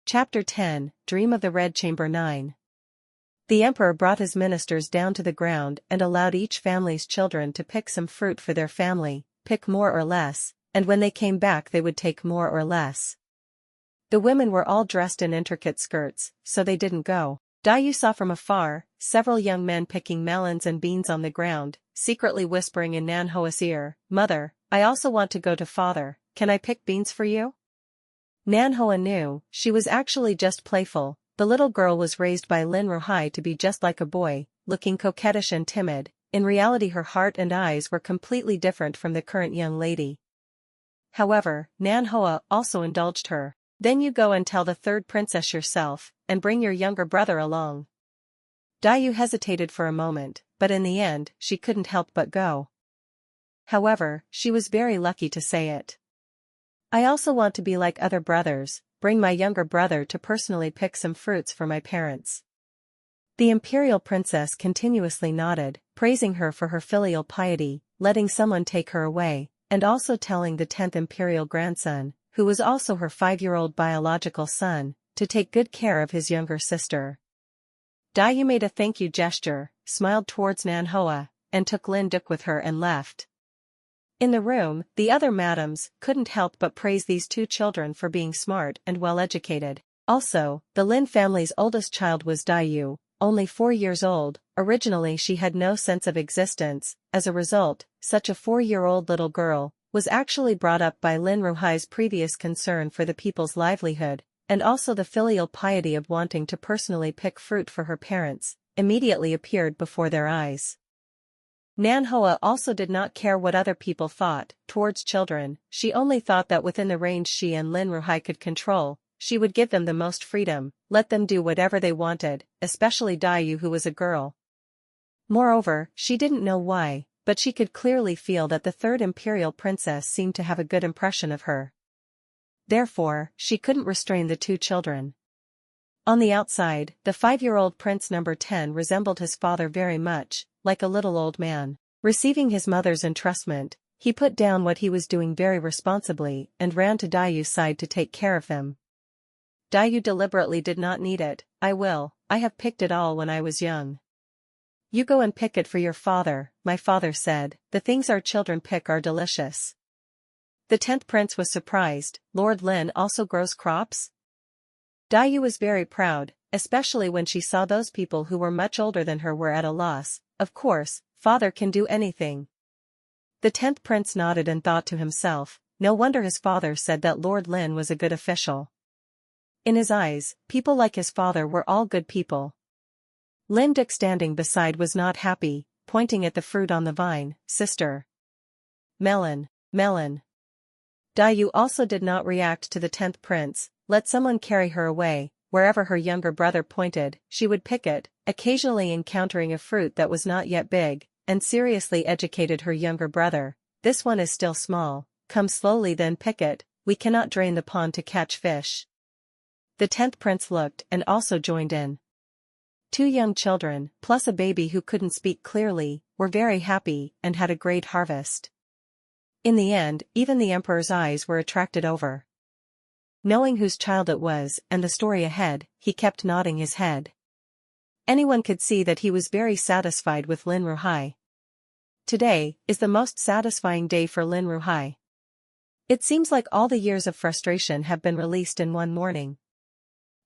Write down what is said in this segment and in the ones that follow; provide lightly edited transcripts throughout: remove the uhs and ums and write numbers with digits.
Chapter 10, Dream of the Red Chamber 9. The emperor brought his ministers down to the ground and allowed each family's children to pick some fruit for their family, pick more or less, and when they came back they would take more or less. The women were all dressed in intricate skirts, so they didn't go. Dayu saw from afar several young men picking melons and beans on the ground, secretly whispering in Nanhoa's ear, "Mother, I also want to go to father, can I pick beans for you?" Nanhoa knew she was actually just playful. The little girl was raised by Lin Ruhai to be just like a boy, looking coquettish and timid. In reality her heart and eyes were completely different from the current young lady. However, Nanhoa also indulged her. "Then you go and tell the third princess yourself, and bring your younger brother along." Dayu hesitated for a moment, but in the end she couldn't help but go. However, she was very lucky to say it. "I also want to be like other brothers, bring my younger brother to personally pick some fruits for my parents." The imperial princess continuously nodded, praising her for her filial piety, letting someone take her away, and also telling the 10th imperial grandson, who was also her 5-year-old biological son, to take good care of his younger sister. Dayu made a thank you gesture, smiled towards Nanhoa, and took Lin Duc with her and left. In the room, the other madams couldn't help but praise these two children for being smart and well-educated. Also, the Lin family's oldest child was Dayu, only 4 years old. Originally she had no sense of existence. As a result, such a 4-year-old little girl was actually brought up by Lin Ruhai's previous concern for the people's livelihood, and also the filial piety of wanting to personally pick fruit for her parents, immediately appeared before their eyes. Nanhoa also did not care what other people thought towards children. She only thought that within the range she and Lin Ruhai could control, she would give them the most freedom, let them do whatever they wanted, especially Dayu who was a girl. Moreover, she didn't know why, but she could clearly feel that the third imperial princess seemed to have a good impression of her. Therefore, she couldn't restrain the two children. On the outside, the 5-year-old prince number 10 resembled his father very much, like a little old man. Receiving his mother's entrustment, he put down what he was doing very responsibly and ran to Dayu's side to take care of them. Dayu deliberately did not need it. I have picked it all when I was young." "You go and pick it for your father," my father said. "The things our children pick are delicious." The 10th prince was surprised. "Lord Lin also grows crops?" Dayu was very proud, especially when she saw those people who were much older than her were at a loss. Of course, father can do anything. The 10th prince nodded and thought to himself, no wonder his father said that Lord Lin was a good official. In his eyes, people like his father were all good people. Lin Duc standing beside was not happy, pointing at the fruit on the vine. "Sister. Melon, melon." Dayu also did not react to the 10th prince. Let someone carry her away. Wherever her younger brother pointed, she would pick it, occasionally encountering a fruit that was not yet big, and seriously educated her younger brother. "This one is still small, come slowly then pick it, we cannot drain the pond to catch fish." The 10th prince looked and also joined in. 2 young children, plus a baby who couldn't speak clearly, were very happy and had a great harvest. In the end, even the emperor's eyes were attracted over. Knowing whose child it was and the story ahead, he kept nodding his head. Anyone could see that he was very satisfied with Lin Ruhai. Today is the most satisfying day for Lin Ruhai. It seems like all the years of frustration have been released in one morning.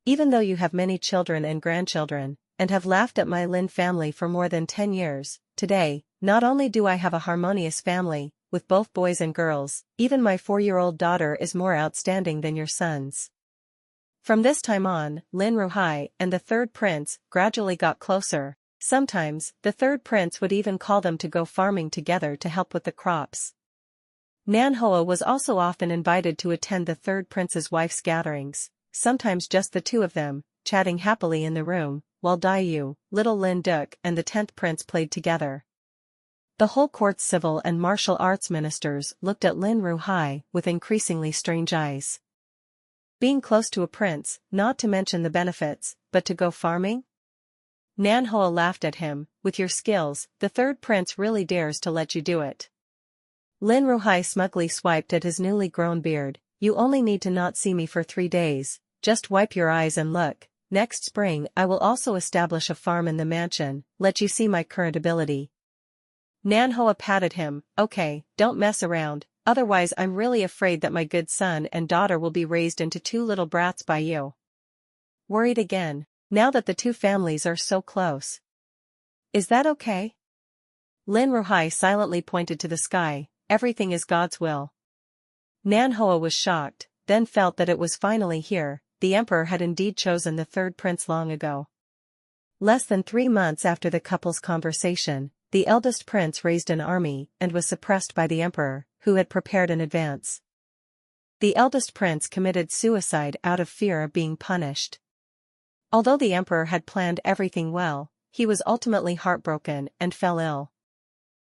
Even though you have many children and grandchildren, and have laughed at my Lin family for more than 10 years, today, not only do I have a harmonious family, with both boys and girls, even my 4-year-old daughter is more outstanding than your sons. From this time on, Lin Ruhai and the third prince gradually got closer. Sometimes, the third prince would even call them to go farming together to help with the crops. Nanhoa was also often invited to attend the third prince's wife's gatherings, sometimes just the two of them, chatting happily in the room, while Dayu, little Lin Duc and the 10th prince played together. The whole court's civil and martial arts ministers looked at Lin Ruhai with increasingly strange eyes. Being close to a prince, not to mention the benefits, but to go farming? Nanhoa laughed at him. "With your skills, the third prince really dares to let you do it." Lin Ruhai smugly swiped at his newly grown beard. "You only need to not see me for 3 days, just wipe your eyes and look. Next spring I will also establish a farm in the mansion, let you see my current ability. Nanhua patted him, okay, don't mess around, otherwise I'm really afraid that my good son and daughter will be raised into two little brats by you. Worried again, now that the two families are so close. Is that okay? Lin Ruhai silently pointed to the sky, everything is God's will. Nanhua was shocked, then felt that it was finally here, the emperor had indeed chosen the third prince long ago. Less than 3 months after the couple's conversation, the eldest prince raised an army and was suppressed by the emperor, who had prepared in advance. The eldest prince committed suicide out of fear of being punished. Although the emperor had planned everything well, he was ultimately heartbroken and fell ill.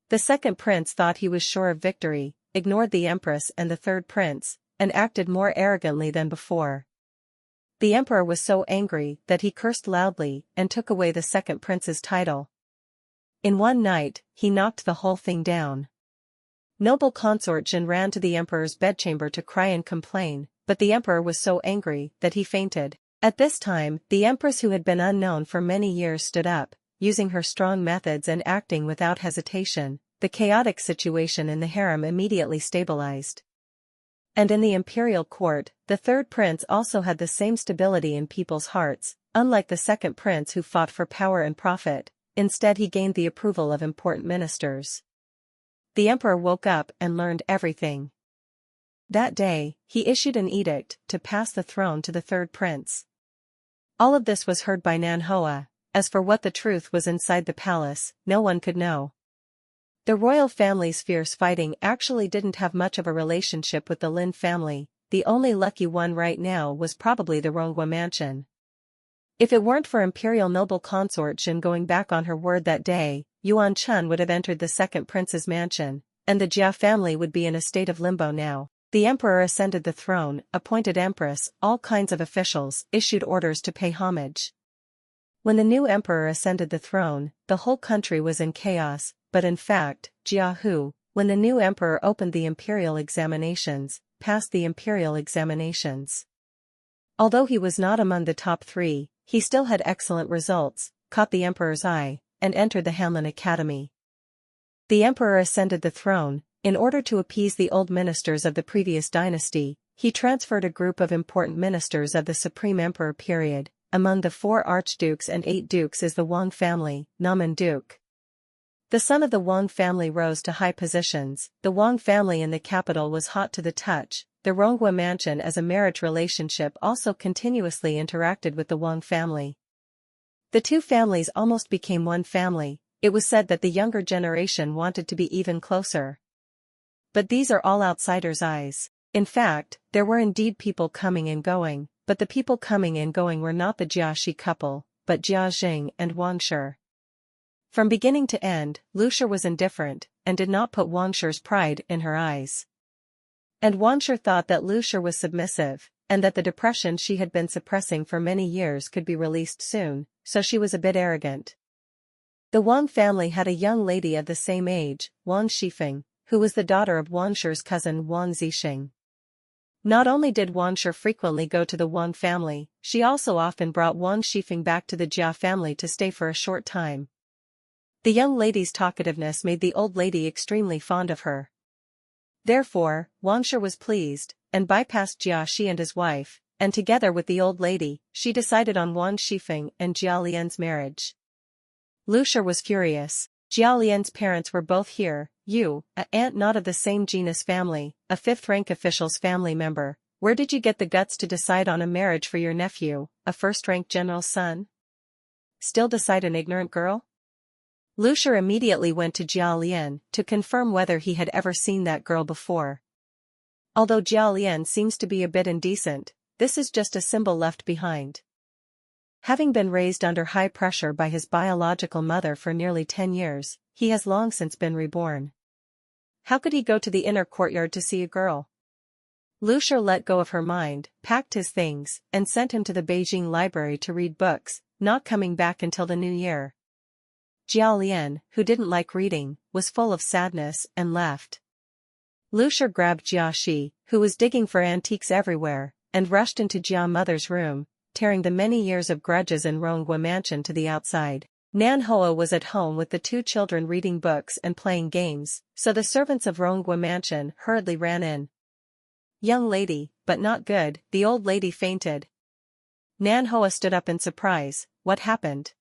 The second prince thought he was sure of victory, ignored the empress and the third prince, and acted more arrogantly than before. The emperor was so angry that he cursed loudly and took away the second prince's title. In one night, he knocked the whole thing down. Noble consort Jin ran to the emperor's bedchamber to cry and complain, but the emperor was so angry that he fainted. At this time, the empress who had been unknown for many years stood up, using her strong methods and acting without hesitation. The chaotic situation in the harem immediately stabilized. And in the imperial court, the third prince also had the same stability in people's hearts, unlike the second prince who fought for power and profit. Instead he gained the approval of important ministers. The emperor woke up and learned everything. That day, he issued an edict to pass the throne to the third prince. All of this was heard by Nanhua. As for what the truth was inside the palace, no one could know. The royal family's fierce fighting actually didn't have much of a relationship with the Lin family, the only lucky one right now was probably the Ronghua mansion. If it weren't for imperial noble consort Jin going back on her word that day, Yuan Chun would have entered the second prince's mansion, and the Jia family would be in a state of limbo now. The emperor ascended the throne, appointed empress, all kinds of officials, issued orders to pay homage. When the new emperor ascended the throne, the whole country was in chaos, but in fact, Jia Hu, when the new emperor opened the imperial examinations, passed the imperial examinations. Although he was not among the top 3, he still had excellent results, caught the emperor's eye, and entered the Hanlin Academy. The emperor ascended the throne. In order to appease the old ministers of the previous dynasty, he transferred a group of important ministers of the Supreme Emperor period. Among the 4 archdukes and 8 dukes is the Wang family, Namen Duke. The son of the Wang family rose to high positions. The Wang family in the capital was hot to the touch. The Ronghua mansion as a marriage relationship also continuously interacted with the Wang family. The two families almost became one family. It was said that the younger generation wanted to be even closer. But these are all outsiders' eyes. In fact, there were indeed people coming and going, but the people coming and going were not the Jiaxi couple, but Jia Jing and Wang Shi. From beginning to end, Lu Shi was indifferent, and did not put Wang Shi's pride in her eyes. And Wang Shi thought that Lu Shi was submissive, and that the depression she had been suppressing for many years could be released soon, so she was a bit arrogant. The Wang family had a young lady of the same age, Wang Shifeng, who was the daughter of Wang Shi's cousin Wang Zixing. Not only did Wang Shi frequently go to the Wang family, she also often brought Wang Shifeng back to the Jia family to stay for a short time. The young lady's talkativeness made the old lady extremely fond of her. Therefore, Wang Shi was pleased, and bypassed Jia Shi and his wife, and together with the old lady, she decided on Wang Shifeng and Jia Lian's marriage. Lu Shi was furious. Jia Lian's parents were both here. You, a aunt not of the same genus family, a 5th-rank official's family member, where did you get the guts to decide on a marriage for your nephew, a 1st-rank general's son? Still decide an ignorant girl? Lu Shi immediately went to Jia Lian to confirm whether he had ever seen that girl before. Although Jia Lian seems to be a bit indecent, this is just a symbol left behind. Having been raised under high pressure by his biological mother for nearly 10 years, he has long since been reborn. How could he go to the inner courtyard to see a girl? Lu Shi let go of her mind, packed his things, and sent him to the Beijing library to read books, not coming back until the new year. Jia Lian, who didn't like reading, was full of sadness and left. Lu Shi grabbed Jia Shi, who was digging for antiques everywhere, and rushed into Jia mother's room, tearing the many years of grudges in Ronggua mansion to the outside. Nan Hoa was at home with the two children reading books and playing games, so the servants of Ronggua mansion hurriedly ran in. "Young lady, but not good," the old lady fainted. Nan Hoa stood up in surprise. "What happened?"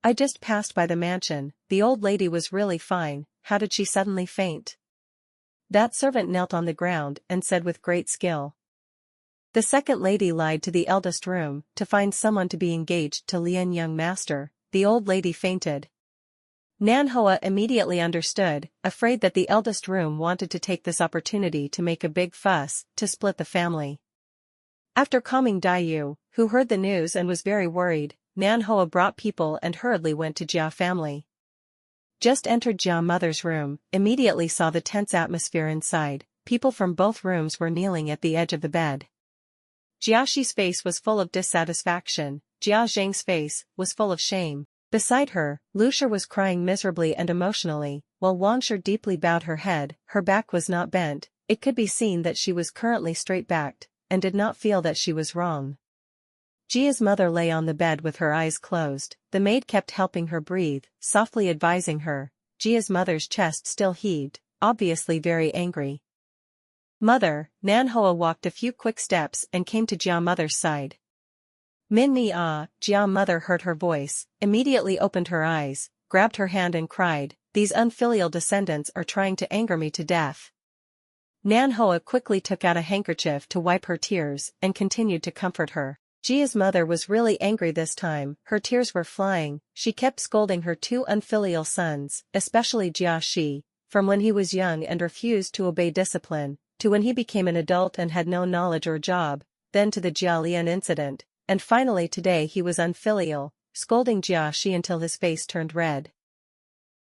"I just passed by the mansion, the old lady was really fine, how did she suddenly faint?" That servant knelt on the ground and said with great skill. "The second lady lied to the eldest room, to find someone to be engaged to Lien young master, the old lady fainted." Nan Hoa immediately understood, afraid that the eldest room wanted to take this opportunity to make a big fuss, to split the family. After calming Dai, who heard the news and was very worried, Nan Hoa brought people and hurriedly went to Jia family. Just entered Jia mother's room, immediately saw the tense atmosphere inside, people from both rooms were kneeling at the edge of the bed. Jia Shi's face was full of dissatisfaction, Jia Zhang's face was full of shame. Beside her, Lu Shi was crying miserably and emotionally, while Wang Shi deeply bowed her head, her back was not bent, it could be seen that she was currently straight-backed, and did not feel that she was wrong. Jia's mother lay on the bed with her eyes closed, the maid kept helping her breathe, softly advising her. Jia's mother's chest still heaved, obviously very angry. "Mother," Nan Hoa walked a few quick steps and came to Jia mother's side. "Min Ni Ah," Jia mother heard her voice, immediately opened her eyes, grabbed her hand and cried, "These unfilial descendants are trying to anger me to death." Nan Hoa quickly took out a handkerchief to wipe her tears and continued to comfort her. Jia's mother was really angry this time, her tears were flying, she kept scolding her two unfilial sons, especially Jia Shi, from when he was young and refused to obey discipline, to when he became an adult and had no knowledge or job, then to the Jia Lian incident, and finally today he was unfilial, scolding Jia Shi until his face turned red.